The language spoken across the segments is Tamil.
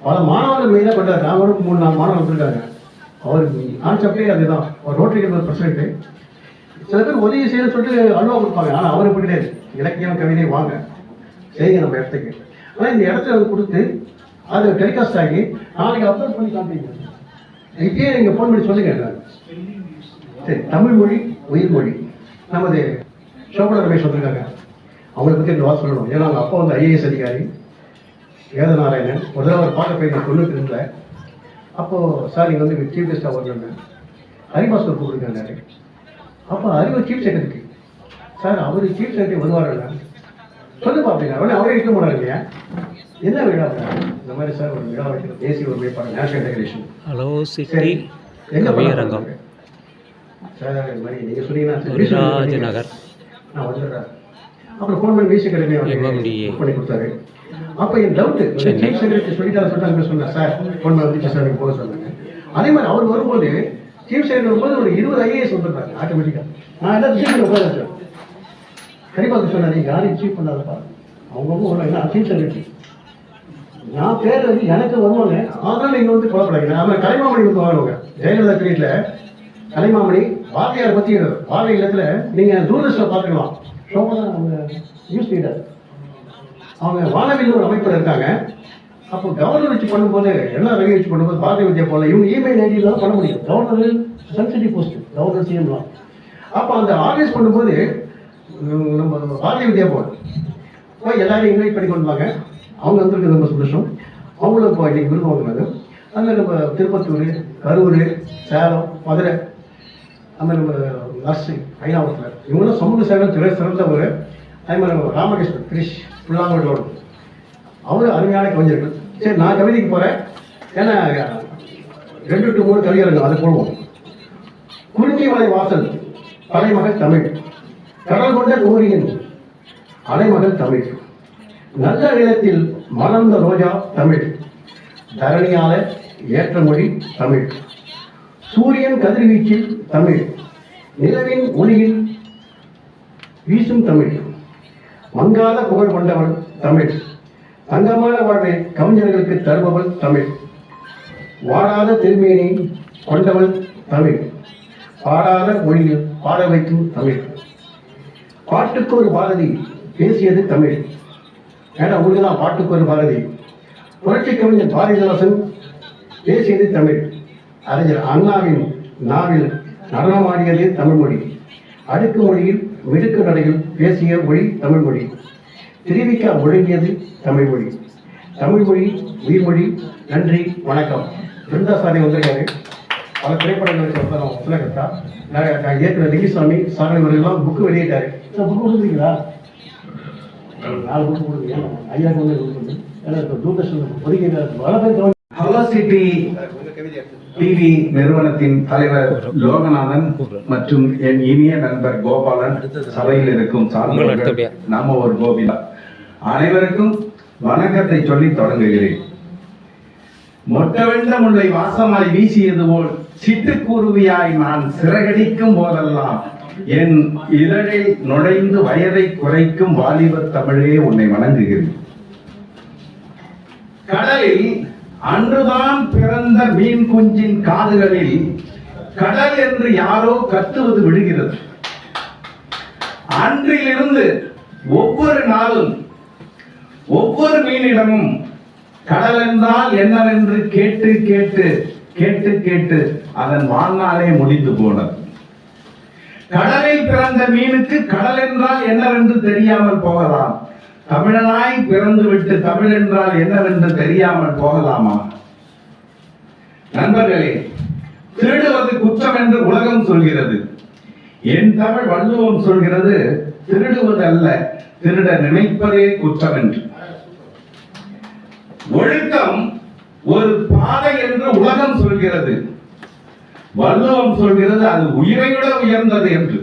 பல மாணவர்கள் மெயினாக பண்ணுறாரு. நாங்களும் 3-4 மாணவர்கள் வந்திருக்காங்க. அவருக்கு கான்செப்டே அதுதான். ஒரு ரோட்டரி கிளப் பிரசிடென்ட். சில பேர் உதவி செய்ய சொல்லிட்டு அல்வா கொடுப்பாங்க. ஆனால் அவர் எப்படி கிடையாது. இலக்கியம் கவிதை வாங்க செய்யுங்க நம்ம இடத்துக்கு. ஆனால் இந்த இடத்துல வந்து கொடுத்து அது டெலிகாஸ்ட் ஆகி நாளைக்கு அப்லோட் பண்ணி காமிப்பீங்க. இப்பயே நீங்கள் ஃபோன் பண்ணி சொல்லுங்க. சரி, தமிழ் மொழி உயிர் மொழி. நமது சோபனா ரமேஷ் வந்திருக்காங்க. அவங்களை பற்றி இந்த வார்த்தை சொல்லணும். ஏன்னா அவங்க அப்பா வந்து ஐஏஎஸ் அதிகாரி வேதநாராயணன். ஒரு தடவை அவர் பார்க்க போய் 92 அப்போது சார் நீங்கள் வந்து சீஃப் கெஸ்ட்டாக வரணுங்க. ஹரிபாஸ்கர் கூப்பிட்டுருக்காரு. அப்போ அறிவு சீஃப் செக்ரட்டரி சார், அவர் சீஃப் செக்ரட்டரி வருவாருங்க சொல்லு பார்ப்பீங்க. அவனே அவரே இருக்க போனார் இல்லையா? என்ன விழா? இந்த மாதிரி சார் ஒரு விழா வைக்கிற தேசிய ஒரு மேம்பாடு நேஷனல் டெக்கரேஷன். ஹலோ சிட்டி கவியரங்கம் சார். இது மாதிரி நீங்கள் சொன்னீங்கன்னா நகர் நான் வந்துடுறேன். அப்புறம் ஃபோன் பண்ணி மியூசிக் அகாடமி பண்ணி கொடுத்தாரு. அப்போ என் டவுட்டு சீஃப் செக்ரட்டரி சொல்லிட்டாங்க சொன்னேன் சார். ஃபோன் வந்துச்சு சார், நீங்கள் போக சொன்னாங்க. அதே மாதிரி அவர் வரும்போது சீஃப் செக்ரட்டரி வரும்போது ஒரு 20 ஐஏஎஸ் வந்துடுறாங்க ஆட்டோமேட்டிக்காக. நான் எல்லாம் சீஃப் உட்காந்துருக்கேன். கண்டிப்பாக சொன்னார், நீங்கள் யாரையும் சீஃப் பண்ணாதப்பா, அவங்கவுங்க வருவாங்க. நான் சீஃப் செக்ரட்டரி, நான் பேர் வந்து எனக்கு வருவாங்க. அதனால நீங்கள் வந்து குழப்படாங்க. அவன் கலைமாமணி வந்து வாங்குவாங்க. ஜெயலலிதா பீரியடில் கலைமாமணி வாத்தியார் பற்றி வாழை இல்லத்தில் நீங்கள் தூரதர்ஷனில் பார்த்துக்கலாம். சோபனா அவங்க நியூஸ் ரீடர், அவங்க வானவில் ஒரு அமைப்பில் இருக்காங்க. அப்போ கவர்னர் வச்சு பண்ணும்போது எல்லாம் ரெடி வச்சு பண்ணும்போது பாரதிய வித்யா போல இவங்க இமெயில் ஐடியில் தான் பண்ண முடியும். கவர்னர் சென்சிட்டிவ் போஸ்ட், கவர்னர் சிஎம்லாம். அப்போ அந்த ஆர்கனைஸ் பண்ணும்போது நம்ம பாரதிய வித்யா போல் போய் எல்லாரையும் இன்வைட் பண்ணி கொண்டு வாங்க. அவங்க வந்துருக்கு ரொம்ப சந்தோஷம். அவங்களும் இப்போ இன்றைக்கி விருது வாங்கினாங்க. அதில் நம்ம திருப்பத்தூர், கரூர், சேலம், மதுரை, அதுமாதிரி நம்ம நர்சிங் ஐநாவரத்தில் இவங்களும் சமூக சேவை துறை சிறந்தவர். அதே மாதிரி நம்ம ராமகிருஷ்ணன் கிரிஷ் புல்லாங்கோடு அவரு அருமையான கவிஞர்கள். சரி, நான் கவிதைக்கு போகிறேன். ஏன்னா 2 to 3 கவிஞர்கள் அதை போடுவோம். குறிஞ்சி மலை வாசல் தலைமகள் தமிழ், கடல் கொண்ட கோரியின் அலைமகள் தமிழ், நல்ல நிலத்தில் மலர்ந்த ரோஜா தமிழ், தரணியால ஏற்ற மொழி தமிழ், சூரியன் கதிர்வீச்சில் தமிழ், நிலவின் ஒளியில் வீசும் தமிழ், மங்காத புகழ் கொண்டவள் தமிழ், தங்கமான வாழ்வை கவிஞர்களுக்கு தருபவள் தமிழ், வாடாத திருமேனி கொண்டவள் தமிழ், பாடாத மொழியில் பாட வைக்கும் தமிழ், பாட்டுக்கு ஒரு பாரதி பேசியது தமிழ். ஏன்னா உங்களுக்கு தான் பாட்டுக்கு ஒரு பாரதி. புரட்சி கவிஞர் பாரதிதாசன் பேசியது தமிழ். அறிஞர் அண்ணாவின் நாவில் நடனமாடியது தமிழ்மொழி. அடுக்கு மொழியில் மிடுக்கு நடையில் பேசிய மொழி தமிழ்மொழி. திருவிக்கா ஒழுங்கியது தமிழ்மொழி. தமிழ்மொழி உயிர்மொழி. நன்றி, வணக்கம். பிருந்தாசாமி வந்திருக்காரு. பல திரைப்படங்களுக்கு உலகத்தா நான் ஏற்கிற லிங்கிசாமி சாரணி இவர்கள்லாம் புக்கு வெளியிட்டாரு. புக்கு கொடுக்குறீங்களா? 4 புக்கு கொடுக்குறீங்க. ஐயா கொண்டு கொடுக்குறது. ஏன்னா இப்போ தூர்தர்ஷன் ஒதுக்கி ஹலோ சிட்டி டிவி நிறுவனத்தின் தலைவர் லோகநாதன் மற்றும் என் இனிய நண்பர் கோபாலன், சபையில் இருக்கும் சார்ந்தவர்கள், நாம ஒரு கோவிலா அனைவருக்கும் வணக்கத்தை சொல்லி தொடங்குகிறேன். மொட்டவெண்ட முல்லை வாசமாய் வீசியது போல் சிட்டுக்குருவியாய் நான் சிறகடிக்கும் போதெல்லாம் என் இதழில் நுழைந்து வயதை குறைக்கும் வாலிப தமிழே உன்னை வணங்குகிறேன். கடலில் அன்றுதான் பிறந்த மீன் குஞ்சின் காதுகளில் கடல் என்று யாரோ கத்துவது விடுகிறது. அன்றிலிருந்து ஒவ்வொரு நாளும் ஒவ்வொரு மீனிடமும் கடல் என்றால் என்னவென்று கேட்டு கேட்டு கேட்டு கேட்டு அதன் வாழ்நாளே முடிந்து போனது. கடலில் பிறந்த மீனுக்கு கடல் என்றால் என்னவென்று தெரியாமல் போகலாம். தமிழனாய் பிறந்து விட்டு தமிழ் என்றால் என்னவென்று தெரியாமல் போகலாமா? நண்பர்களே, திருடுவது குற்றம் என்று உலகம் சொல்கிறது. என் தமிழ் வள்ளுவம் சொல்கிறது, திருடுவது அல்ல, திருட நினைப்பதே குற்றம் என்று. ஒழுக்கம் ஒரு பாதை என்று உலகம் சொல்கிறது. வள்ளுவம் சொல்கிறது அது உயிரை விட உயர்ந்தது என்று.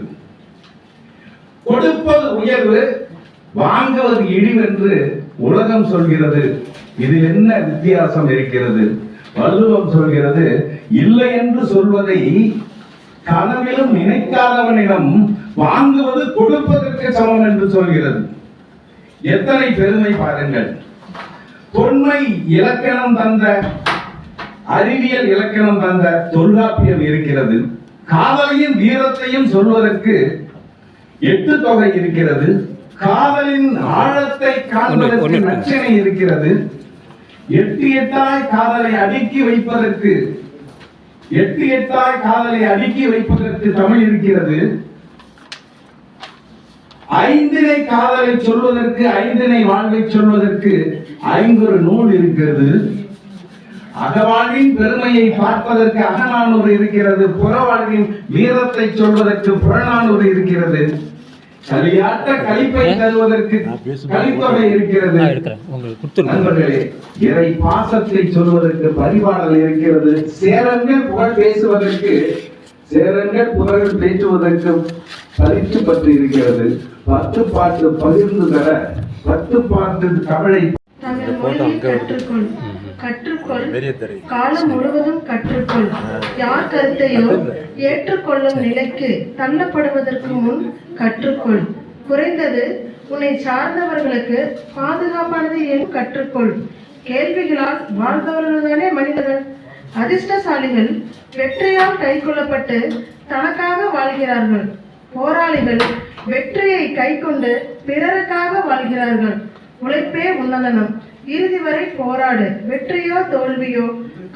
கொடுப்பது உயர்வு, வாங்குவது இழிவென்று உலகம் சொல்கிறது. இதில் என்ன வித்தியாசம் இருக்கிறது? வள்ளுவம் சொல்கிறது, இல்லை என்று சொல்வதை கனவிலும் நினைக்காதவனிடம் வாங்குவது கொடுப்பதற்கு சமம் என்று சொல்கிறது. எத்தனை பெருமை பாருங்கள். தொன்மை இலக்கணம் தந்த, அறிவியல் இலக்கணம் தந்த தொல்காப்பியம் இருக்கிறது. காதலையும் வீரத்தையும் சொல்வதற்கு 8 தொகை இருக்கிறது. காதலின் ஆழத்தை காண்பதற்கு நச்சினை இருக்கிறது. 8 எட்டாய் காதலை அடுக்கி வைப்பதற்கு 8 எட்டாய் காதலை அடுக்கி வைப்பதற்கு தமிழ் இருக்கிறது. 5 காதலை சொல்வதற்கு 5 வாழ்வை சொல்வதற்கு 5 நூல் இருக்கிறது. அகவாழ்வின் பெருமையை பார்ப்பதற்கு அகநானூறு இருக்கிறது. புறவாழ்வின் வீரத்தை சொல்வதற்கு புறநானூறு இருக்கிறது. களியாட்ட களிப்பை தருவதற்கு கலித்தொகை இருக்கிறது. நண்பர்களே, இறை பாசத்தை சொல்வதற்கு பரிபாடல் இருக்கிறது. சேரன்கள் புகழ் பேசுவதற்கு சேரன்கள் புகழ் பேசுவதற்கு பரிசு பற்றி இருக்கிறது. 10 பாட்டு பகிர்ந்து தர 10 பாட்டு தமிழை கற்றுக்கொள் கற்றுக்கொள் காலம் முழுவதும் கற்றுக்கொள். யார் கருத்தையோ ஏற்றுக்கொள்ளும் நிலைக்கு தள்ளப்படுவதற்கு முன் கற்றுக்கொள். குறைந்தது உன்னை சார்ந்தவர்களுக்கு பாதுகாப்பானது என்று கற்றுக்கொள். கேள்விகளால் வாழ்ந்தவர்கள்தானே மனிதர்கள். அதிர்ஷ்டசாலிகள் வெற்றியால் கைக்கொள்ளப்பட்டு தனக்காக வாழ்கிறார்கள். போராளிகள் வெற்றியை கைக்கொண்டு பிறருக்காக வாழ்கிறார்கள். உழைப்பே உன்னதனம். இறுதி வரை போராடு. வெற்றியோ தோல்வியோ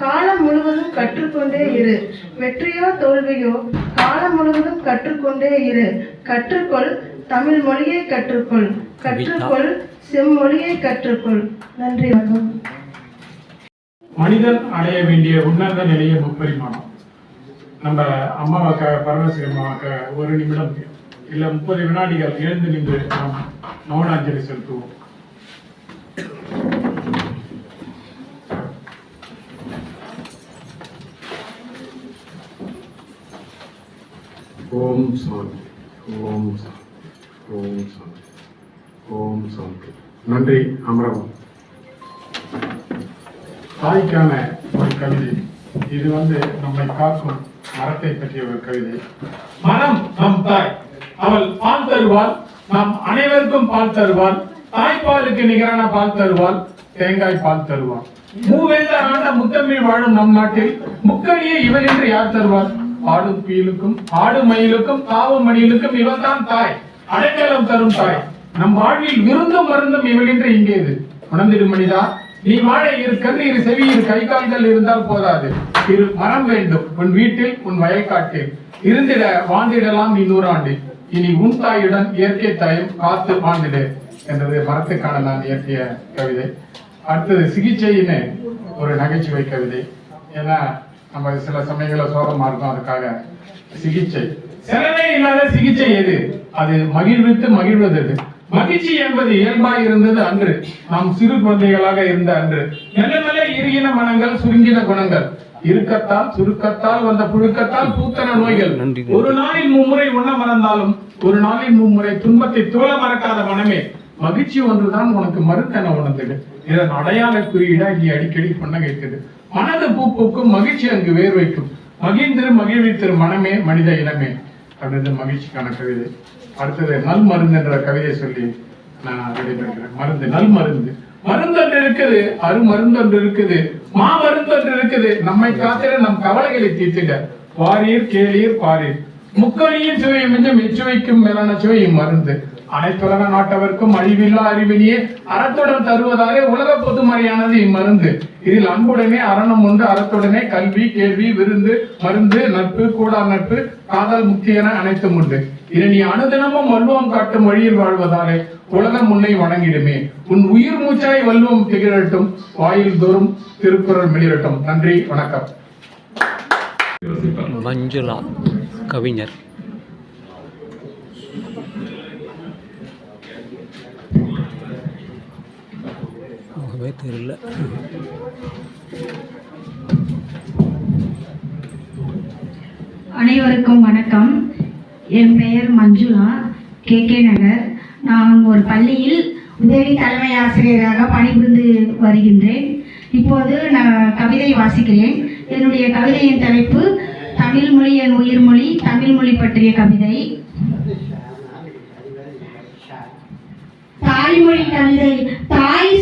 காலம் முழுவதும் கற்றுக்கொண்டே இரு. வெற்றியோ தோல்வியோ காலம் முழுவதும் கற்றுக்கொண்டே இரு. கற்றுக்கொள் தமிழ் மொழியை கற்றுக்கொள். கற்றுக்கொள் செம்மொழியை கற்றுக்கொள். நன்றி. வணக்கம். மனிதன் அடைய வேண்டிய உன்னத நிலைய முப்பரிமாணம். நம்ம அம்மாவாக்க பரமேஸ்வரி அம்மாவாக்க 1 நிமிடம் இல்ல 30 வினாடிகள் எழுந்து நின்று நாம் மௌனாஞ்சலி செலுத்துவோம். ஓம் சாந்தி, ஓம் சாந்தி, ஓம் சாந்தி, ஓம் சாந்தி. நன்றி. அமரவம். தாய்க்கான ஒரு கவிதை. இது நம்மை காக்கும் மரத்தை பற்றிய ஒரு கவிதை. மரம் நம் தாய், அவள் பால் தருவாள், நாம் அனைவருக்கும் பால் தருவாள். தாய்ப்பாலுக்கு நிகரான பால் தருவாள், தேங்காய் பால் தருவாள். மூவேந்தர் ஆண்ட முத்தமிழ் வாழும் நம் நாட்டில் முக்கணியை இவள் என்று யார் தருவாள்? ஆடும் குயிலுக்கும் ஆடு மயிலுக்கும் காவும் மணிலுக்கும் இவள் தான் தாய், அடைக்கலம் தரும் தாய். நம் வாழ்வில் விருந்தும் மருந்தும் இவள் என்று இங்கேது. உணர்ந்திடும் மனிதா, நீ வாழ இரு கண் இரு செவி இரு கை கால்கள் இருந்தால் போதாது. இரு மரம் வேண்டும் உன் வீட்டில் உன் வயல்காட்டில். இருந்திட வாழ்ந்திடலாம் நீ 100 ஆண்டு. இனி உன் தாயுடன் இயற்கை தாயும் காத்து வாழ்ந்திடு என்றது மரத்துக்கான நான் இயற்றிய கவிதை. அடுத்தது சிகிச்சைன்னு ஒரு நகைச்சுவை கவிதை. ஏன்னா நம்ம சில சமயங்களில் சோகமா இருக்கும், அதுக்காக சிகிச்சை. செலவே இல்லாத சிகிச்சை எது? அது மகிழ்வித்து மகிழ்வது. மகிழ்ச்சி என்பது இயல்பாய் இருந்தது அன்று, நாம் சிறு குழந்தைகளாக இருந்த அன்று. மெல்ல மெல்ல இறுகின மனங்கள் சுருங்கின குணங்கள். இறுக்கத்தால் சுருக்கத்தால் வந்த புழுக்கத்தால் பூத்தன நோய்கள். ஒரு நாளில் 3 முறை உண்ண மறந்தாலும் ஒரு நாளில் 3 முறை துன்பத்தை தோல மறக்காத மனமே, மகிழ்ச்சி ஒன்றுதான் உனக்கு மறுத்தன உணர்ந்தது. இதன் அடையாள குறியீடா நீ அடிக்கடி புன்னகைத்தது. மனது பூ பூக்கும் மகிழ்ச்சி அங்கு வேர் வைக்கும். மகிழ்ந்திரு மகிழ்வித்திரு மனமே மனித இனமே அப்படின்றது மகிழ்ச்சிக்கான கவிதை. அடுத்தது நல் மருந்து என்ற கவிதை சொல்லி நான் விடைபெறுகிறேன். மருந்து, நல் மருந்து. மருந்து ஒன்று இருக்குது, அரு மருந்து ஒன்று இருக்குது, மா மருந்து ஒன்று இருக்குது. நம்மை காத்திட நம் கவலைகளை தீர்த்திட வாரீர் கேளீர் பாரீர். முக்கணியின் சுவையை மிஞ்சும் எச்சுவைக்கும் மேலான சுவை மருந்து. அனைத்துலக நாட்டவர்க்கும் அழிவில்லா அறிவினியே அறத்துடன் தருவதாலே உலக பொதுமறையானது இம்மருந்து. இதில் அன்புடனே அரணம் உண்டு, அறத்துடனே கல்வி கேள்வி விருந்து மருந்து நட்பு கூடா நட்பு காதல் முக்தி என அனைத்தும் உண்டு. இதை நீ அனுதினமும் வல்லுவம் காட்டும் வழியில் வாழ்வதாலே உலகம் முன்னை வணங்கிடுமே. உன் உயிர் மூச்சாய் வல்லுவம் திகழட்டும், வாயில் தோறும் திருக்குறள் மிளிரட்டும். நன்றி, வணக்கம். மஞ்சுளா கவிஞர். தெரியல. அனைவருக்கும் வணக்கம். என் பெயர் மஞ்சுளா, KK நகர். நான் ஒரு பள்ளியில் உதவி தலைமை ஆசிரியராக பணிபுரிந்து வருகின்றேன். இப்போது நான் கவிதை வாசிக்கிறேன். என்னுடைய கவிதையின் தலைப்பு தமிழ் மொழி என் உயிர்மொழி, தமிழ் மொழி பற்றிய கவிதை. தாய்மொழி கவிதை. தாய்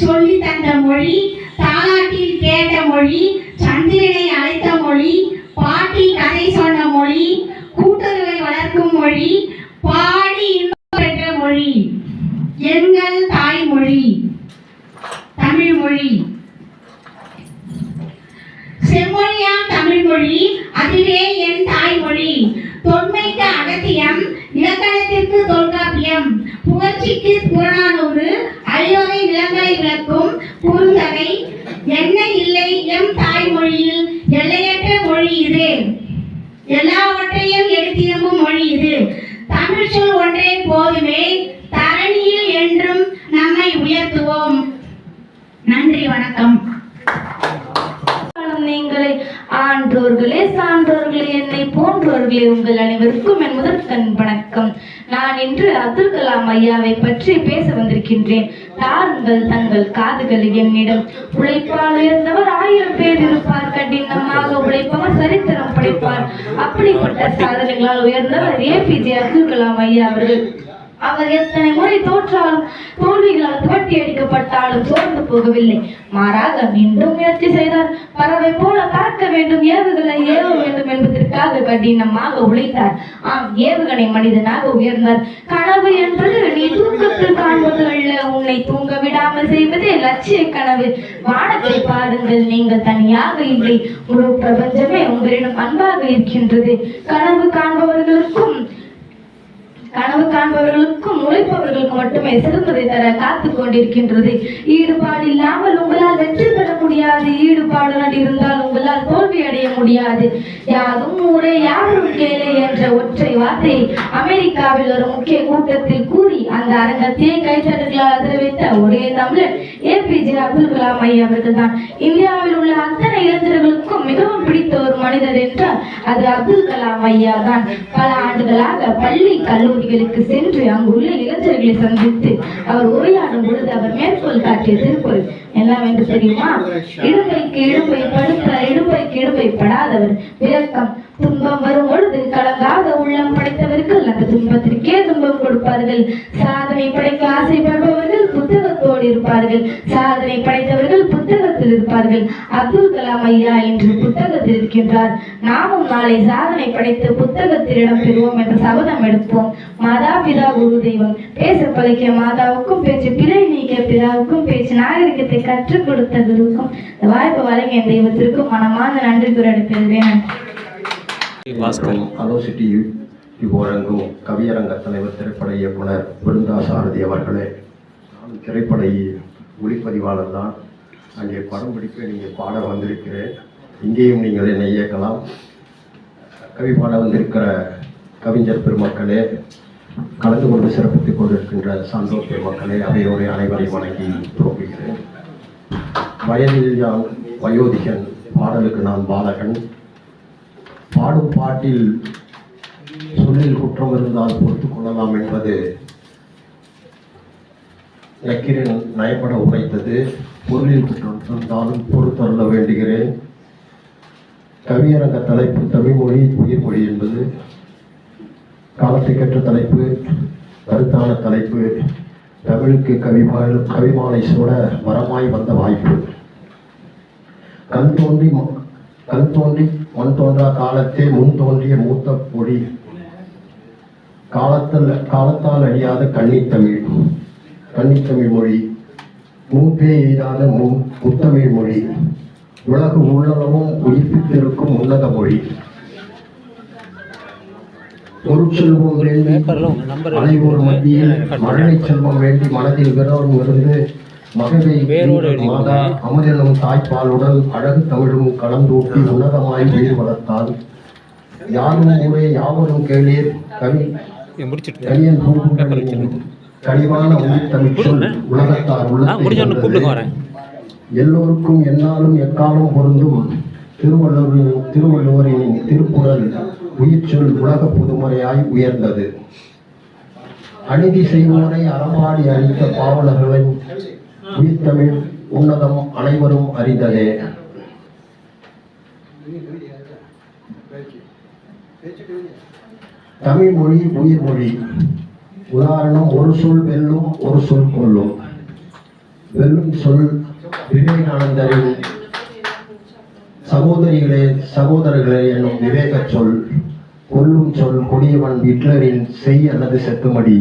சொல்லி தந்த மொழி, தாலாட்டில் கேட்ட மொழி, சந்திரனை அழைத்த மொழி, பாட்டி கதை சொன்ன மொழி, கூட்டுறவை வளர்க்கும் மொழி, பாடி இன்பம் பெற்ற மொழி எங்கள் தாய்மொழி தமிழ் மொழி. செம்மொழியாம் தமிழ் மொழி, அதுவே என் தாய்மொழி. தொன்மைக்கு அகத்தியம், இலக்கணத்திற்கு தொல்காப்பியம், புகழ்ச்சிக்கு புறநானூறு, அயோரை நிலங்களை விளக்கும் குறுந்தகை. என்ன இல்லை எம் தாய்மொழியில், எல்லையற்ற மொழி இது, எல்லாவற்றையும் எடுத்திருக்கும் மொழி இது. தமிழ் சொல் ஒன்றே போதுமே, தரணியில் என்றும் நம்மை உயர்த்துவோம். நன்றி, வணக்கம். நீங்களே ஆன்றோர்களே, சான்றோர்களே, என்னை போன்றோர்களே, உங்கள் அனைவருக்கும் என் முதற்கண் வணக்கம். நான் இன்று அப்துல் கலாம் ஐயாவை பற்றி பேச வந்திருக்கின்றேன். தாருங்கள் தங்கள் காதுகளை என்னிடம். உழைப்பால் உயர்ந்தவர் 1000 பேர் இருப்பார், கடினமாக உழைப்பவர் சரித்திரம் படைப்பார். அப்படிப்பட்ட சாதனைகளால் உயர்ந்தவர் ஏபிஜே அப்துல் கலாம் ஐயா அவர்கள். அவர் எத்தனை முறை தோற்றாலும் தோல்விகளால் துவட்டி அடிக்கப்பட்டாலும் சோர்ந்து போகவில்லை. மாறாக மீண்டும் முயற்சி செய்தார். பறவை போல பறக்க வேண்டும், ஏவுகளை ஏவ வேண்டும் என்பதற்காக கடினமாக உழைத்தார். ஆம், ஏவுகணை மனிதனாக உயர்ந்தார். கனவு என்பது நீ தூக்கத்தில் காண்பது அல்ல, உன்னை தூங்க விடாமல் செய்வதே லட்சிய கனவு. வானத்தை பாருங்கள், நீங்கள் தனியாக இல்லை, முழு பிரபஞ்சமே உங்களிடம் அன்பாக இருக்கின்றது. கனவு காண்பவர்களுக்கும் உழைப்பவர்களுக்கும் மட்டுமே சிறந்ததை தர காத்து கொண்டிருக்கின்றது. ஈடுபாடு இல்லாமல் உங்களால் வெற்றி பெற முடியாது, ஈடுபாடுடன் இருந்தால் உங்களால் தோல்வி அடைய முடியாது. யாதும் ஊரே யாரும் கேளே என்ற ஒற்றை வார்த்தையை அமெரிக்காவில் ஒரு முக்கிய கூட்டத்தில் கூறி அந்த அரங்கத்தையே கைத்தட்டல்களால் அதிர வைத்த ஒரே தமிழர் ஏபிஜே அப்துல் கலாம் ஐயா அவர்கள் தான். இந்தியாவில் உள்ள அத்தனை இளைஞர்களுக்கும் மிகவும் பிடித்த ஒரு மனிதர் என்றால் அது அப்துல் கலாம் ஐயா தான். பல ஆண்டுகளாக பள்ளி கல்லூரிகளுக்கு சென்று அங்குள்ள இளைஞர்களை சந்தித்து அவர் உரையாடும் பொழுது அவர் மேற்கோள் காட்டிய திருக்குறள் எல்லாம் என்று தெரியுமா? இடும்பைக்கு இடும்பை படுத்த இடும்பைக்கு இடும்பை படாதவர். விளக்கம்: துன்பம் வரும் பொழுது கலங்காத உள்ளம் படைத்தவர்கள் அந்த துன்பத்திற்கே துன்பம் கொடுப்பார்கள். சாதனை படைக்க ஆசைப்படுபவர்கள் புத்தகத்தோடு இருப்பார்கள், சாதனை படைத்தவர்கள் புத்தகத்தில் இருப்பார்கள். அப்துல் கலாம் ஐயா இன்று புத்தகத்தில் இருக்கின்றார். நாமும் நாளை சாதனை படைத்து புத்தகத்தில் இடம் பெறுவோம் என்ற சபதம் எடுப்போம். மாதா பிதா குரு தெய்வம். பேச பழக்கிய மாதாவுக்கும் பேச்சு, பிழை நீக்கிய பிதாவுக்கும் பேச்சு, நாகரிகத்தை கற்றுக் கொடுத்த குருவுக்கும் இந்த வாய்ப்பு வழங்கிய தெய்வத்திற்கும் மனமார்ந்த நன்றி கூற எடுக்கிறேன். அலோசிட்டி வழங்கும் கவியரங்க தலைவர், திரைப்பட இயக்குனர் பிருந்தா சாரதி அவர்களே, நான் திரைப்பட ஒளிப்பதிவாளர் தான். அங்கே படம் பிடிக்க நீங்கள் பாட வந்திருக்கிறேன். இங்கேயும் நீங்கள் என்னை இயக்கலாம். கவி பாட வந்திருக்கிற கவிஞர் பெருமக்களே, கலந்து கொண்டு சிறப்பித்துக் கொண்டிருக்கின்ற சான்றோர் பெருமக்களே, அவையோரை அனைவரையும் வணங்கி துவங்குகிறேன். வயதில் யான் வயோதிகன், பாடலுக்கு நான் பாலகன். பாடும் பாட்டில் சொல்லில் குற்றம் இருந்தால் பொறுத்துக் கொள்ளலாம் என்பது நக்கீரன் நயப்பட உரைத்தது. பொருளில் குற்றம் இருந்தாலும் பொறுத்தருள வேண்டுகிறேன். கவியரங்க தலைப்பு தமிழ்மொழி உயிர்மொழி என்பது காலத்துக்கேற்ற தலைப்பு, கருத்தான தலைப்பு. தமிழுக்கு கவிமாலை சூட வரமாய் வந்த வாய்ப்பு. கண் தோன்றி மண் தோன்றா காலத்தே முன் தோன்றிய மூத்த பொடி, காலத்தால் அழியாத கன்னித்தமிழ் மொழி, மூப்பே எய்தாத முத்தமிழ் மொழி, உலகு உள்ளளவும் உயிர்ப்பித்திருக்கும் உன்னத மொழி. பொருட்செல்வம் வேண்டி அனைவோர் மத்தியில் மழலை செல்வம் வேண்டி மனதில் விரோதம் இருந்து மகவை மாதா அமரெனும் தாய்ப்பாலுடன் அழகு தமிழும் கலந்தூட்டி உன்னதமாய் உயிர் வளர்த்தால். யாரும் ஊரே யாவரும் கேளீர் கனியன் கனிவான உயிர் தமிழ் சொல் உலகத்தார் உள்ளத்தை எல்லோருக்கும் என்னாலும் எக்காலம் பொருந்தும் திருவள்ளுவரின் திருக்குறள் உயிர் சொல் உலக புதுமுறையாய் உயர்ந்தது. அநீதி செய்வோரை அறமாடி அழித்த பாவலர்களின் உயிர்த்தமிழ் உன்னதம் அனைவரும் அறிந்ததே. தமிழ் மொழி உயிர் மொழி. உதாரணம்: ஒரு சொல் வெல்லும், ஒரு சொல் கொல்லும். வெல்லும் சொல் விவேகானந்தரின் சகோதரர்களே என்னும் விவேக சொல். கொல்லும் சொல் கொடியவன் ஹிட்லரின் செய் அல்லது செத்துமடி.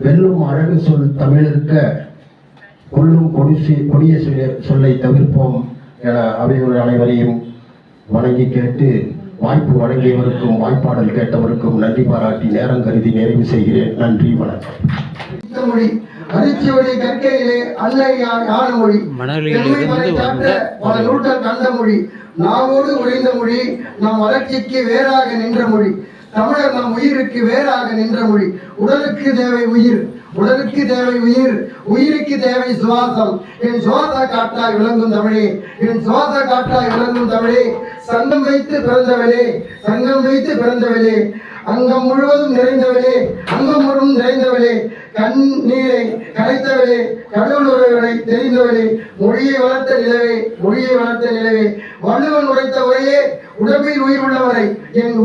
வெல்லும் அழகு சொல் தமிழிற்க கொல்லும் கொடிய சொல்லை தவிர்ப்போம் என அவையோர் அனைவரையும் வணங்கி கேட்டு வாய்ப்பு வழங்கியவருக்கும் வாய்ப்பாடல் கேட்டவருக்கும் நன்றி பாராட்டி நேரம் கருதி நிறைவு செய்கிறேன். நன்றி, வணக்கம். மொழி அரிச்சுவடி கற்கையிலே அன்னை யான மொழி பல நூற்றாண்டு கண்ட மொழி நாவோடு உழைந்த மொழி நம் வளர்ச்சிக்கு வேறாக நின்ற மொழி தமிழர் நம் உயிருக்கு வேறாக நின்ற மொழி. உடலுக்கு தேவை உயிர், உடலுக்கு தேவை உயிர், உயிருக்கு தேவை சுவாசம். என் சுவாச காட்டாய் விளங்கும் தமிழே, என் சுவாச காட்டாய் விளங்கும் தமிழே. சங்கம் வைத்து பிறந்தவளே, சங்கம் வைத்து பிறந்தவளே, அங்கம் முழுவதும் நிறைந்தவளே, அங்கம் முழுவதும் நிறைந்தவளே, கண் நீரை கரைத்தவளே, கடவுள் உறவுகளை தெரிந்தவளே, மொழியை வளர்த்த நிலவே, மொழியை வளர்த்த நிலவே. வள்ளுவன் உரைத்த உரையே, உடம்பில் உயிர் உள்ளவரை, என்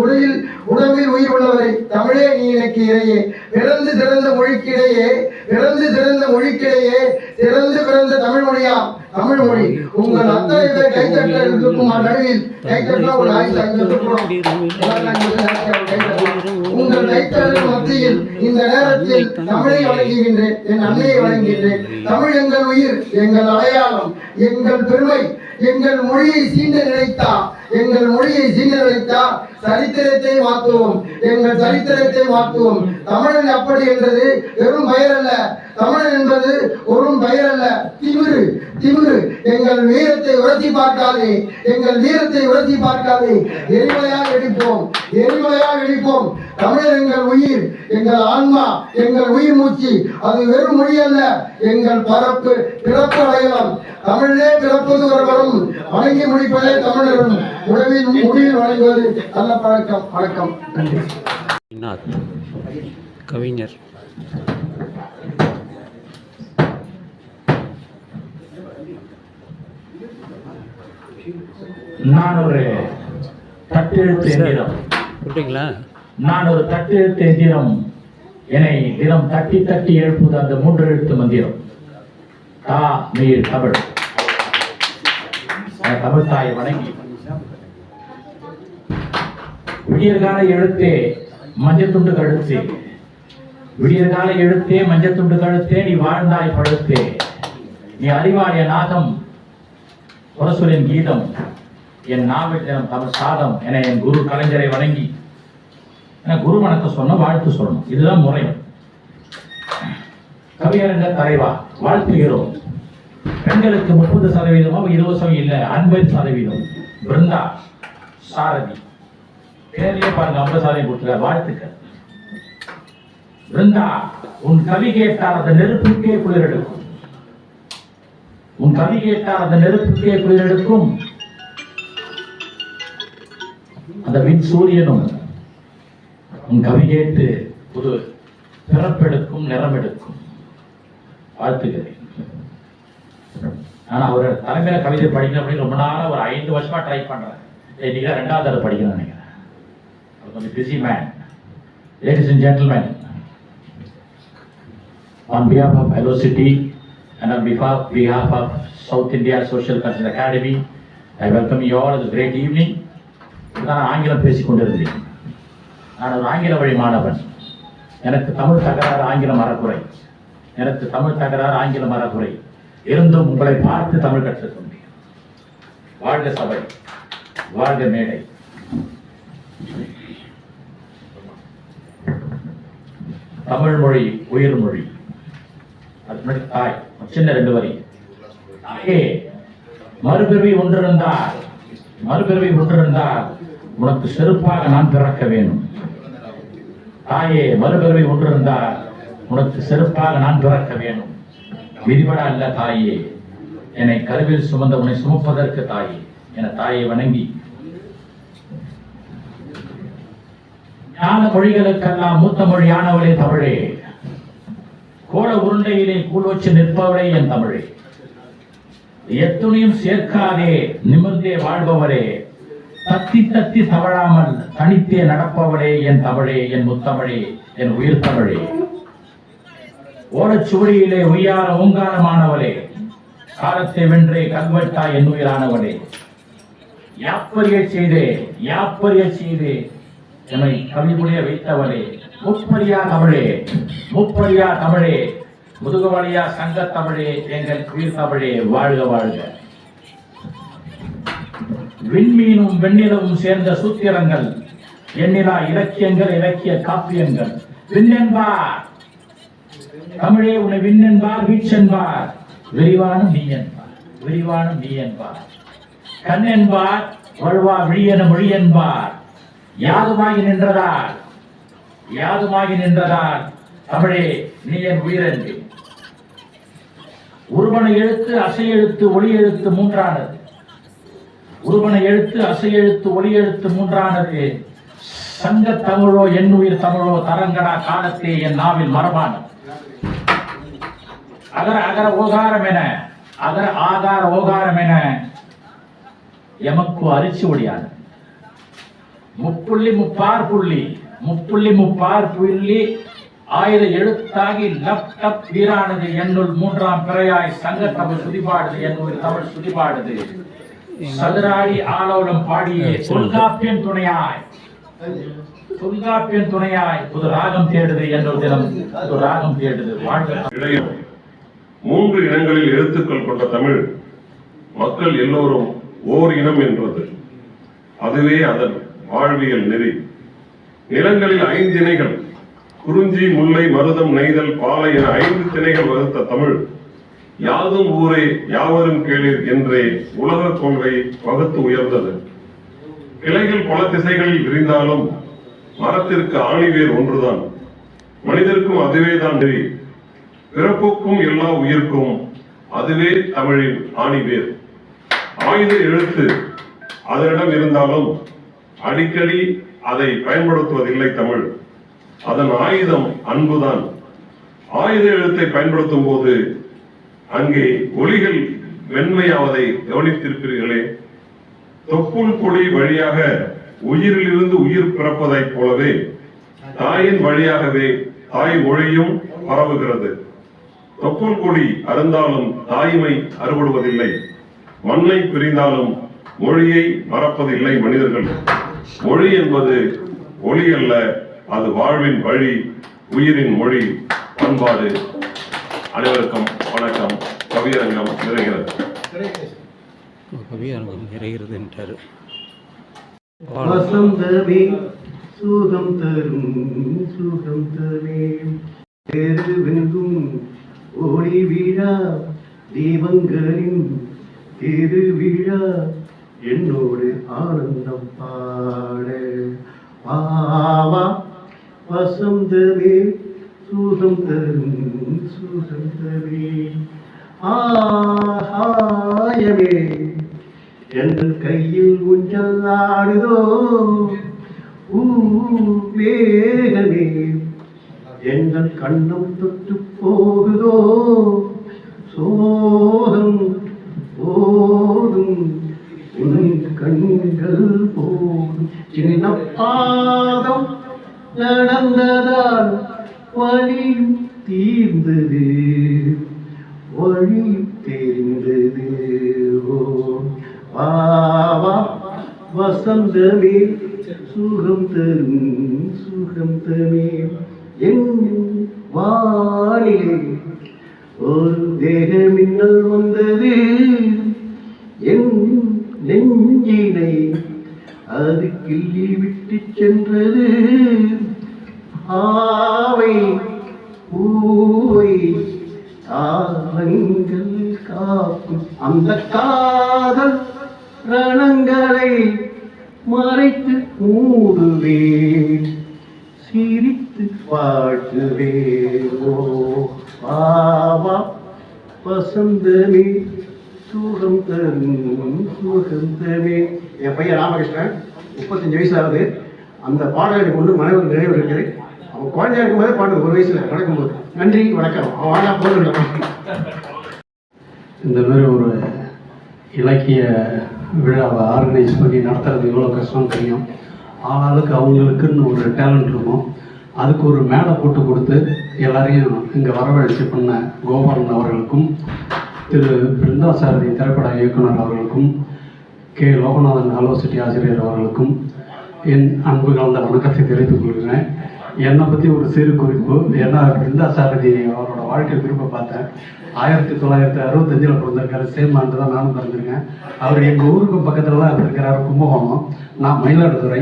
உடம்பில் உயிர் உள்ளவரை, தமிழே நீ எனக்கு இறையே. பிறந்து சிறந்த மொழிக்கிடையே, பிறந்து சிறந்த மொழிக்கிடையே, சிறந்து பிறந்த தமிழ் மொழியா தமிழ் மொழி. உங்கள் அத்தனை பேர் கைத்தட்டலுக்கும் நடுவில் கைத்தட்டலாம் ஒரு உங்கள் கைத்தட்டல் மத்தியில் இந்த நேரத்தில் தமிழை வழங்குகின்றேன், என் அன்னையை வழங்குகின்றேன். தமிழ் எங்கள் உயிர், எங்கள் அடையாளம், எங்கள் பெருமை. எங்கள் மொழியை சீண்ட நினைத்தா, எங்கள் மொழியை சீண்ட நினைத்தா சரித்திரத்தை மாற்றுவோம், எங்கள் சரித்திரத்தை மாற்றுவோம். தமிழன் அப்படி என்றது வெறும் பெயர் அல்ல, தமிழன் என்பது ஒரு பெயர் அல்ல, திமிரு, திமிரு. எங்கள் வீரத்தை உரசி பார்க்காதே, எங்கள் வீரத்தை உரசி பார்க்காதே. எரிமலையாக வெடிப்போம், எரிமலையாக வெடிப்போம். தமிழர் எங்கள் உயிர், எங்கள் ஆன்மா, எங்கள் உயிர் மூச்சு. அது வெறும் மொழி அல்ல, எங்கள் பரப்பு, பிறப்பு அடையலாம். தமிழே பிறப்பது ஒரு வரும், வணங்கி முடிப்பதே தமிழரும். முடிவில் வழங்குவது நல்ல பழக்கம். வணக்கம், நன்றி. கவிஞர் நான் ஒரு தட்டெழுத்து எந்திரம், நான் ஒரு தட்டெழுத்து எந்திரம். என்னை தினம் தட்டி தட்டி எழுப்புவது அந்த 3 எழுத்து மந்திரம். தா நீர் தமிழ். தமிழ் தாயை வணங்கி விடியற்கால எழுத்தே மஞ்சத்துண்டு கழுத்தே, விடியற்கால எழுத்தே மஞ்சத்துண்டு கழுத்தே, நீ வாழ்ந்தாய் பழுத்தே, நீ அறிவாய நாதம் புரசுரின் கீதம், என் நாவல் தினம் தமிழ் சாதம் என என் குரு கலைஞரை வணங்கி குரு வணக்கம் சொன்ன வாழ்த்து சொல்லணும். இதுதான் முறை. கவியரங்க தலைவா வாழ்த்துகிறோம். பெண்களுக்கு 30% இலவசம் இல்லை, 50%. பிருந்தா சாரதி பேர்லயே பாருங்க 50% கொடுத்துருக்கார். வாழ்த்துக்கள் பிருந்தா. உன் கவி கேட்டால் அந்த நெருப்புக்கே குளிரெடுக்கும், உன் கவி கேட்டால் அந்த நெருப்புக்கே குளிரெடுக்கும். அந்த விண் சூரியனும் உன் கவி கேட்டு புது பிறப்பெடுக்கும், நிறம் எடுக்கும். வாழ்த்துக்கிறேன். ஆனா ஒரு தலைமையில கவிதை படிக்கணும் அப்படின்னு ரொம்ப நாளா ஒரு 5 வருஷமா ட்ரை பண்றேன். இன்னைக்கு 2வது தடவை படிக்கணும்னு நினைக்கிறேன். கொஞ்சம் busy man. Ladies and gentlemen, on behalf of Velocity and on behalf of South India Social Cultural Academy, I welcome you all. It's a great evening. நான் ஆங்கிலம் பேசிக் கொண்டிருந்தேன். நான் ஒரு ஆங்கில வழி மாணவன். எனக்கு தமிழ் தகராறு, ஆங்கிலம் அறக்குறை. எனக்கு தமிழ் தகராறு, ஆங்கிலம் அறக்குறை. இருந்தும் உங்களை பார்த்து தமிழ் கற்றுக்கொண்டேன். வாழ்க சபை, வாழ்க மேடை. தமிழ் மொழி உயிர் மொழி. அது முன்னாடி தாய், சின்ன 2 வரி. தாயே மறுபிறவி ஒன்றிருந்தால், மறுபிறவி ஒன்றிருந்தால் உனக்கு செருப்பாக நான் பிறக்க வேணும். தாயே மறுபிறவி ஒன்றிருந்தால் உனக்கு செருப்பாக நான் பிறக்க வேணும். விதிபட அல்ல தாயே, என்னை கருவில் சுமந்த உன்னை சுமப்பதற்கு தாயே என தாயை வணங்கி, ஞான மொழிகளுக்கெல்லாம் மூத்த மொழியானவளே தமிழே, கோல உருண்டையிலே கூழ் வச்சு நிற்பவளே என் தமிழே, எத்துணையும் சேர்க்காதே நிமிர்ந்தே வாழ்பவரே, தத்தி தத்தி தவழாமல் தனித்தே நடப்பவளே என் தமிழே, என் முத்தமிழே, என் உயிர் தமிழே. ஓடச்சுவடியிலே உய்யார ஓங்காரமானவளே, காலத்தை வென்றே கல்வெட்டா என் உயிரானவளே, யாப்பரிய செய்தே எமை கவிபுடைய வைத்தவளே, முப்பரியா தமிழே, முதுகவழியா சங்க தமிழே, எங்கள் உயிர் தமிழே, வாழ்க வாழ்க. விண்மீனும் வெண்ணிலவும் சேர்ந்த சூத்திரங்கள், எண்ணிலா இலக்கியங்கள், இலக்கிய காப்பியங்கள். விண்ணென்பார் தமிழே உன்னை விண்ணென்பார், வீச்சென்பார், விரிவானும் நீ என்பார். கண்ணென்பார் வழுவா விழியென மொழியென்பார். யாதுமாகி நின்றதால் தமிழே நீ என் உயிரென்று. உருவன எழுத்து அசை எழுத்து ஒளி எழுத்து மூன்றானது. உருவன எழுத்து அசை எழுத்து ஒளி எழுத்து மூன்றானது. சங்க தமிழோ என் உயிர் தமிழோ தரங்கடா காலத்தே என் நாவில் மரபானது. அகர அகர ஓகாரம் என அகர ஆகார ஓகாரம் என எமக்கு அரிசி ஒடியாது. முப்புள்ளி முப்பார் புள்ளி ஆயுத எழுத்தாகி லப் டப் வீரானது என்னுள் மூன்றாம் பிறையாய் சங்க தமிழ் சுதிபாடுது என்னுள் தமிழ் சுதிபாடுது. சதுராடி ஆலோலம் பாடியே தொல்காப்பியன் துணையாய் புது ராகம் தேடுது என்னுள் தினம் புது ராகம் தேடுது. வாழ்க. 3 இனங்களில் எழுத்துக்கள் கொண்ட தமிழ் மக்கள் எல்லோரும் ஓர் இனம் என்றது. அதுவே அதன் வாழ்வியல் நெறி. நிலங்களில் 5 திணைகள், குறிஞ்சி, முல்லை, மருதம், நெய்தல், பாலை என 5 திணைகள் வகுத்த தமிழ் யாதும் ஊரே யாவரும் கேளீர் என்றே உலக கொள்கை வகுத்து உயர்ந்தது. கிளைகள் பல திசைகளில் விரிந்தாலும் மரத்திற்கு ஆணிவேர் ஒன்றுதான். மனிதருக்கும் அதுவேதான் நெறி. பிறப்புக்கும் எல்லா உயிர்க்கும் அதுவே தமிழின் ஆணிவேர். ஆயுத எழுத்து அதனிடம் இருந்தாலும் அடிக்கடி அதை பயன்படுத்துவதில்லை தமிழ். அதன் ஆயுதம் அன்புதான். ஆயுத எழுத்தை பயன்படுத்தும் போது அங்கே ஒலிகள் வெண்மையாவதை கவனித்திருப்பீர்களே. தொப்புள் கொடி வழியாக உயிரிலிருந்து உயிர் பிறப்பதைப் போலவே தாயின் வழியாகவே தாய் மொழியும் பரவுகிறது. தொப்புள் கொடி அருந்தாலும் தாய்மை அறுபடுவதில்லை. மண்ணை பிரிந்தாலும் மொழியை மறப்பதில்லை மனிதர்கள். மொழி என்பது ஒளி அல்ல, அது வாழ்வின் வழி, உயிரின் மொழி, பண்பாடு. அனைவருக்கும் வணக்கம். கவியரங்கம் நிறைகிறது. கவியரங்கம் நிறைகிறது என்றார். வசந்தமே சுகம் தருமே தெருவெங்கும் ஒளி விழா தீபங்களின் திருவிழா என்னோடு ஆனந்தம் பாட ஆவா. வசந்தமே சுகம் தருமே ஆகாயமே எங்கள் கையில் ஊஞ்சல் ஆடுதோ. மேகமே எங்கள் கண்ணம் தொட்டு போகுதோ. சோகம் போதும் உன் கண்கள் போதும். சின்ன பாதம் நடந்ததால் வழி தீர்ந்தது, வழி தெரிந்தது. ஓ வாவா வசந்தமே சுகம் தருமே என் வானிலே ஒரு தேக மின்னல் வந்தது. என் நெஞ்சினை அது கிள்ளி விட்டு சென்றது. ஆவை பூவை காலங்கள் காக்கும் அந்த காதல் ரணங்களை மறைத்து மூடுவேன், சிரித்து வாழ்த்துவேன். ஆவா வசந்தமே சுகம் தருமே. என் பையன் ராமகிருஷ்ணன் 35 வயசு ஆகுது. அந்த பாடலை எனக்கு ஒன்று மனைவி நினைவு இருக்குது. அவன் குழந்தையா இருக்கும்போதே பாடு, 1 வயசுல நடக்கும்போது. நன்றி, வணக்கம். அவன் போதும். இந்த மாதிரி ஒரு இலக்கிய விழாவை ஆர்கனைஸ் பண்ணி நடத்துறது எவ்வளோ கஷ்டம் தெரியும். ஆளாளுக்கு அவங்களுக்குன்னு ஒரு டேலண்ட் இருக்கும். அதுக்கு ஒரு மேடை போட்டு கொடுத்து எல்லாரையும் இங்கே வரவழைச்சு பண்ண கோபாலன் அவர்களுக்கும், திரு பிருந்தாசாரதி திரைப்பட இயக்குனர் அவர்களுக்கும், கே லோகநாதன் ஆலோசனை ஆசிரியர் அவர்களுக்கும் என் அன்பு கலந்த வணக்கத்தை தெரிவித்துக் கொள்கிறேன். என்னை பற்றி ஒரு சிறு குறிப்பு. ஏன்னா பிருந்தாசாரதி அவரோட வாழ்க்கை குறிப்பை பார்த்தேன். 1965 பிறந்திருக்காரு. சேம் ஆண்டு தான் நானும் பிறந்திருக்கேன். அவர் எங்கள் ஊருக்கு பக்கத்தில் தான் இருந்திருக்கிறார், கும்பகோணம். நான் மயிலாடுதுறை.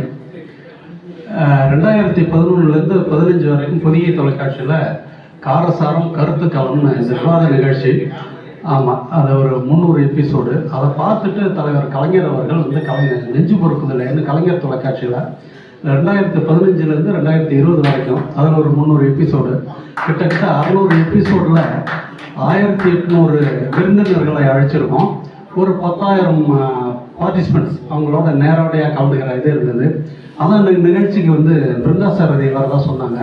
2011 15 வரைக்கும் பொதிகை தொலைக்காட்சியில் காரசாரம் கருத்து களம்னு இந்த விவாத நிகழ்ச்சி, ஆமாம், அது ஒரு 300 எபிசோடு. அதை பார்த்துட்டு தலைவர் கலைஞர் அவர்கள் வந்து நெஞ்சு பொறுக்குதில்லைன்னு கலைஞர் தொலைக்காட்சியில் 2015 2020 வரைக்கும் அதில் ஒரு 300 எபிசோடு, கிட்டத்தட்ட 600 எபிசோடில் 1800 விருந்தினர்களை அழைச்சிருக்கோம். ஒரு 10,000 பார்ட்டிசிபெண்ட்ஸ் அவங்களோட நேரடியாக கலந்துக்கிற இது இருந்தது. அதான் இந்த நிகழ்ச்சிக்கு வந்து பிருந்தாசாரதி இவர் தான் சொன்னாங்க.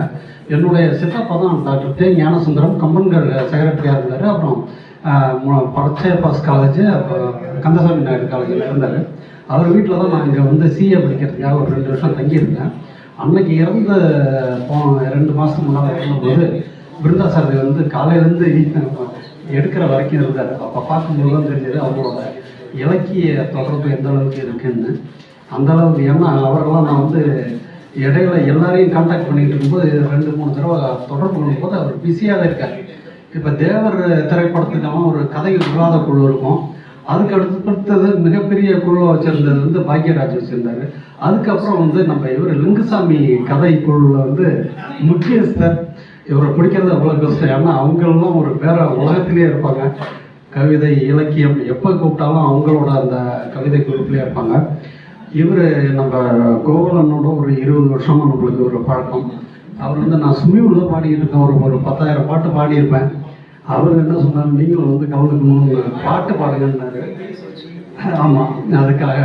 என்னுடைய சித்தப்பா தான் டாக்டர் தே ஞானசுந்தரம், கம்பன்கள் செக்ரட்டரியாக இருந்தார். அப்புறம் பச்சையப்பாஸ் காலேஜ், அப்புறம் கந்தசாமி நாயுடு காலேஜில் இருந்தார். அவர் வீட்டில் தான் நான் இங்கே வந்து சிஏ படிக்கிறதுக்காக ஒரு 2 வருஷம் தங்கியிருந்தேன். அன்னைக்கு இறந்து 2 மாதத்துக்கு முன்னால் இருக்கும்போது பிருந்தாசாரதி வந்து காலையிலேருந்து எடுக்கிற வரைக்கும் இருந்தார். அப்போ பார்க்கும்போது தான் தெரிஞ்சது அவங்களோட இலக்கிய தொடர்பு எந்த அளவுக்கு இருக்குன்னு. அந்த அளவுக்கு, ஏன்னா அவரெல்லாம் நான் வந்து இடையில எல்லாரையும் கான்டாக்ட் பண்ணிகிட்டு இருக்கும்போது 2-3 தடவை தொடர்பு கொள்ளும்போது அவர் பிஸியாக இருக்கார். இப்போ தேவர் திரைப்படத்துக்கான ஒரு கதை விவாத குழு இருக்கும். அதுக்கு அடுத்தது மிகப்பெரிய குழுவை வச்சுருந்தது வந்து பாக்யராஜ் வச்சுருந்தார். அதுக்கப்புறம் வந்து நம்ம இவர் லிங்குசாமி கதை குழுவில் வந்து முக்கியஸ்தர். இவரை பிடிக்கிறது அவ்வளோ கஷ்டம். ஏன்னா அவங்களெல்லாம் ஒரு வேற உலகத்திலே இருப்பாங்க. கவிதை இலக்கியம் எப்போ கூப்பிட்டாலும் அவங்களோட அந்த கவிதை குரூப்லேயே இருப்பாங்க. இவர் நம்ம கோவலனோட ஒரு 20 வருஷமாக நம்மளுக்கு ஒரு பழக்கம். அவர் வந்து நான் சுமிவுள்ள பாடிக்கிட்டு இருக்கேன், ஒரு 10,000 பாட்டு பாடியிருப்பேன். அவர் என்ன சொன்னார், நீங்களும் வந்து கலந்துக்கணும்னு பாட்டு பாடுங்கன்னாரு. ஆமாம், அதுக்காக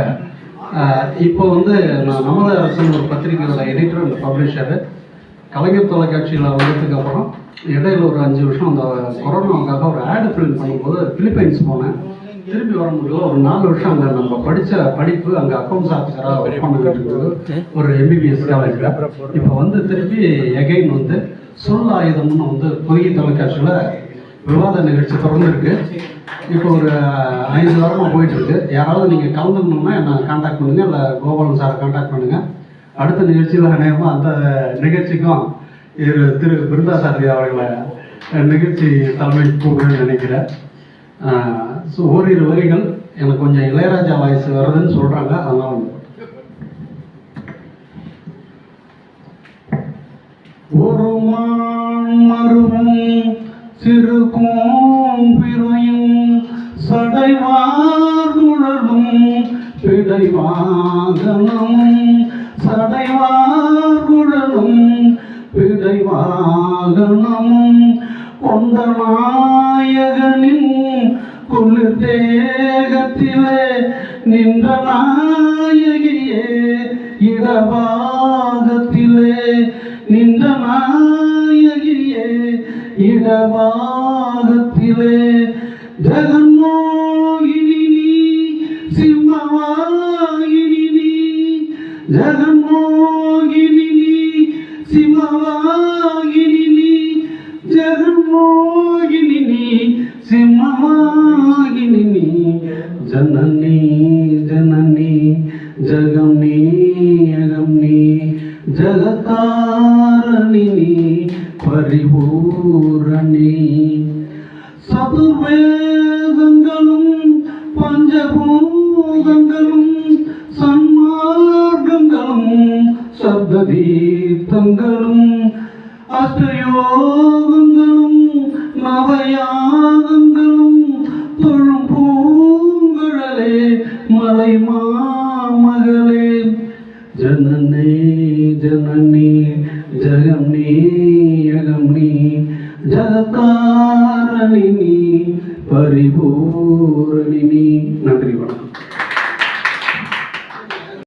இப்போ வந்து நான் நமது அரசன் ஒரு பத்திரிகையோட எடிட்டர் அண்ட் பப்ளிஷரு. கலைஞர் தொலைக்காட்சியில் வந்ததுக்கு அப்புறம் இடையில ஒரு 5 வருஷம் அந்த கொரோனாவுக்காக ஒரு ஆடு ஃபிலிம் பண்ணும்போது பிலிப்பைன்ஸ் போனேன். திரும்பி வர முடியல. ஒரு 4 வருஷம் அங்கே நம்ம படித்த படிப்பு அங்கே அக்கௌண்ட்ஸ் ஆஃபீஸராக ஒர்க் பண்ணிட்டு ஒரு MBBS காலேஜில். இப்போ வந்து திருப்பி எகைன் வந்து சொல் ஆயுதம்னு வந்து பொதிகை தொலைக்காட்சியில் விவாத நிகழ்ச்சி திறந்துருக்கு. இப்போ ஒரு 5 வாரமாக போயிட்டுருக்கு. யாராவது நீங்கள் கலந்துக்கணுன்னா என்னை கான்டாக்ட் பண்ணுங்கள், இல்லை கோபாலன் சாரை கான்டாக்ட் பண்ணுங்கள். அடுத்த நிகழ்ச்சியில் அநேகமாக அந்த நிகழ்ச்சிக்கும் திரு பிருந்தாசாரதி அவர்களை நிகழ்ச்சி தலைமை கூப்பிடுன்னு நினைக்கிறேன். ஸோ ஓரிரு வரிகள் எனக்கு கொஞ்சம் இளையராஜா வாய்ஸ் வருதுன்னு சொல்கிறாங்க, அதனால் ஒரு மருவும் சிறு கோம்பிரையும் சடைவார்குழலும் பிடைவாகனமும் சடைவார்குழலும் பிடைவாகனமும் கொண்ட நாயகனின் குளிர் தேகத்திலே நின்ற நாயகியே இடபாகத்திலே நின்ற நாயகியே இடபாகத்திலே ஜெகன்மோகினி நீ சிம்மவாகினி நீ ஜெகன்மோகினி நீ சிம்மவாகினி நீ ஜெகன்மோகினி நீ சிம்மவாகினி நீ ஜனனி ஜனனி ஜகம் நீ அகம் நீ ஜகதாரணி நீ பரிபூரணி சதுர்வேதங்களும் பஞ்சபூதங்களும் சன்மார்க்கங்களும் சப்ததீர்த்தங்களும் அஷ்டயோகங்களும் நவயாகங்களும் தொழும் பூங்குழலே மலை மாமகளே ஜனனே ஜனனி ஜகம் நீ அகம் நீ ஜகதாரணி நீ பரிபூரணி நீ. நன்றி, வணக்கம்.